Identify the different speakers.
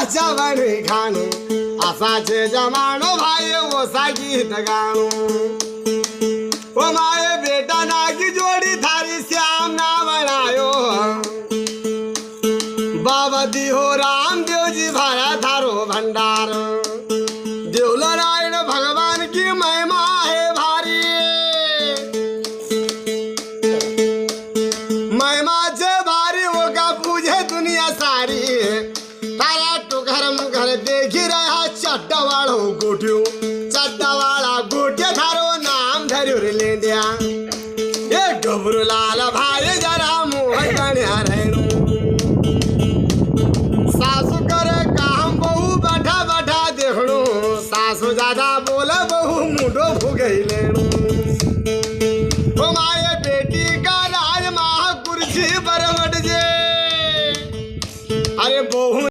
Speaker 1: ओसाच्या वणी खाणू असाचे जमानो भाई ओसा गीत गाणू ओ माये बेटा नागी जोड़ी थारी श्याम ना बनायो बाबा दिहो राम देव जी भरा थारो भंडार देवल नारायण भगवान की महिमा है भारी महिमा जे भारी होगा पूजे दुनिया सारी तारा तो घर में घर देखी रहा चट्टा वालों कोठियों